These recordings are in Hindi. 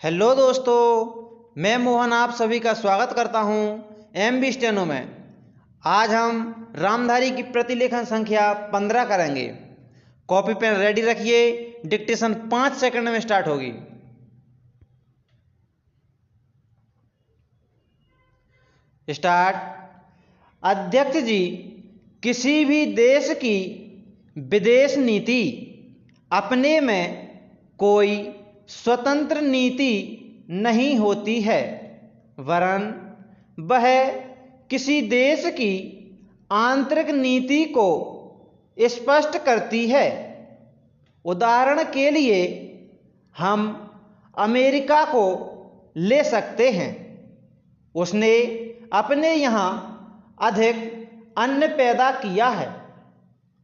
हेलो दोस्तों, मैं मोहन आप सभी का स्वागत करता हूं MB स्टेनो में। आज हम रामधारी की प्रतिलेखन संख्या 15 करेंगे। कॉपी पेन रेडी रखिए, डिक्टेशन 5 सेकंड में स्टार्ट होगी। स्टार्ट। अध्यक्ष जी, किसी भी देश की विदेश नीति अपने में कोई स्वतंत्र नीति नहीं होती है, वरन वह किसी देश की आंतरिक नीति को स्पष्ट करती है। उदाहरण के लिए हम अमेरिका को ले सकते हैं। उसने अपने यहाँ अधिक अन्न पैदा किया है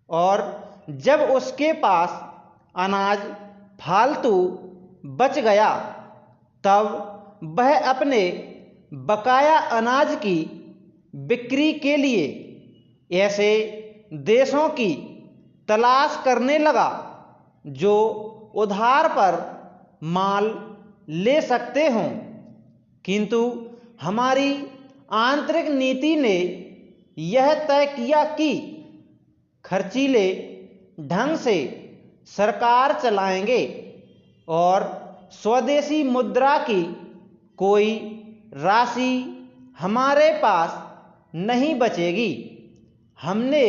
और जब उसके पास अनाज फालतू बच गया तब वह अपने बकाया अनाज की बिक्री के लिए ऐसे देशों की तलाश करने लगा जो उधार पर माल ले सकते हों। किंतु हमारी आंतरिक नीति ने यह तय किया कि खर्चीले ढंग से सरकार चलाएंगे और स्वदेशी मुद्रा की कोई राशि हमारे पास नहीं बचेगी। हमने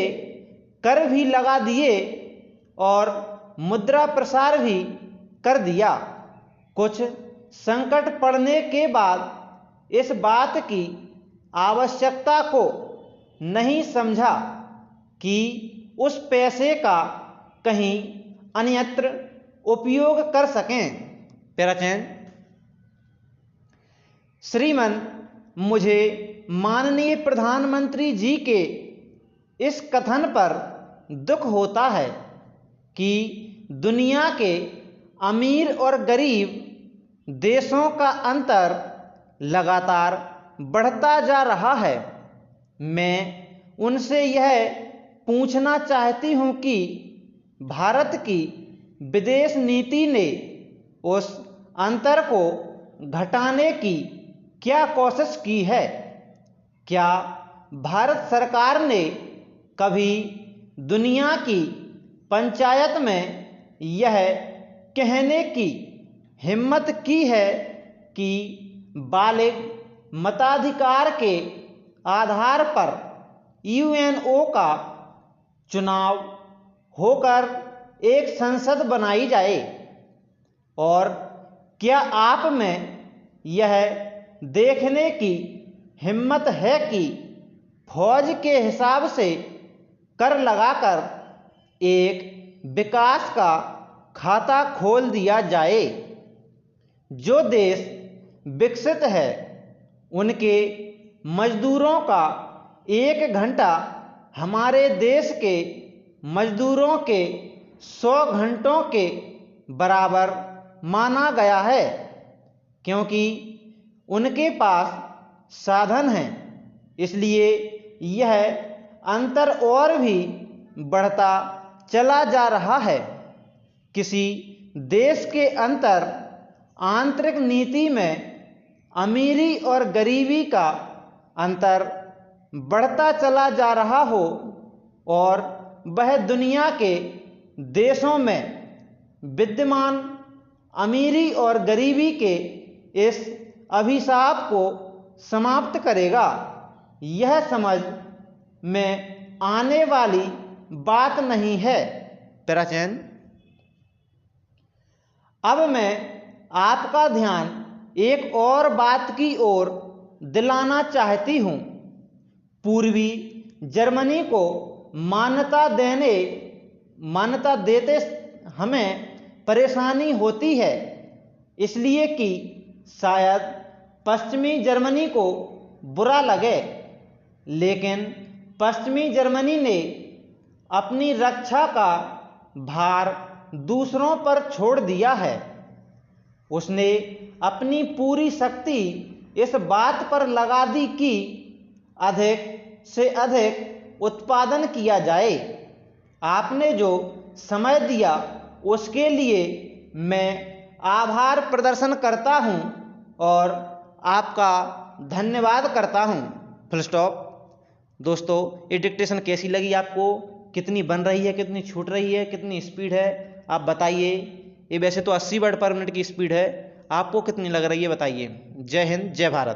कर भी लगा दिए और मुद्रा प्रसार भी कर दिया। कुछ संकट पड़ने के बाद इस बात की आवश्यकता को नहीं समझा कि उस पैसे का कहीं अन्यत्र उपयोग कर सकें। पैराचैन। श्रीमान, मुझे माननीय प्रधानमंत्री जी के इस कथन पर दुख होता है कि दुनिया के अमीर और गरीब देशों का अंतर लगातार बढ़ता जा रहा है। मैं उनसे यह पूछना चाहती हूं कि भारत की विदेश नीति ने उस अंतर को घटाने की क्या कोशिश की है? क्या भारत सरकार ने कभी दुनिया की पंचायत में यह कहने की हिम्मत की है कि बालिग मताधिकार के आधार पर UNO का चुनाव होकर एक संसद बनाई जाए? और क्या आप में यह देखने की हिम्मत है कि फौज के हिसाब से कर लगाकर एक विकास का खाता खोल दिया जाए? जो देश विकसित है उनके मजदूरों का 1 घंटा हमारे देश के मजदूरों के 100 घंटों के बराबर माना गया है, क्योंकि उनके पास साधन हैं। इसलिए यह अंतर और भी बढ़ता चला जा रहा है। किसी देश के अंतर आंतरिक नीति में अमीरी और गरीबी का अंतर बढ़ता चला जा रहा हो और वह दुनिया के देशों में विद्यमान अमीरी और गरीबी के इस अभिशाप को समाप्त करेगा, यह समझ में आने वाली बात नहीं है। पैराचैन। अब मैं आपका ध्यान एक और बात की ओर दिलाना चाहती हूं। पूर्वी जर्मनी को मान्यता देते हमें परेशानी होती है, इसलिए कि शायद पश्चिमी जर्मनी को बुरा लगे, लेकिन पश्चिमी जर्मनी ने अपनी रक्षा का भार दूसरों पर छोड़ दिया है। उसने अपनी पूरी शक्ति इस बात पर लगा दी कि अधिक से अधिक उत्पादन किया जाए। आपने जो समय दिया उसके लिए मैं आभार प्रदर्शन करता हूँ और आपका धन्यवाद करता हूँ। Full stop. दोस्तों, ये डिक्टेशन कैसी लगी आपको? कितनी बन रही है, कितनी छूट रही है, कितनी स्पीड है, आप बताइए। ये वैसे तो 80 वर्ड पर मिनट की स्पीड है, आपको कितनी लग रही है बताइए। जय हिंद, जय भारत।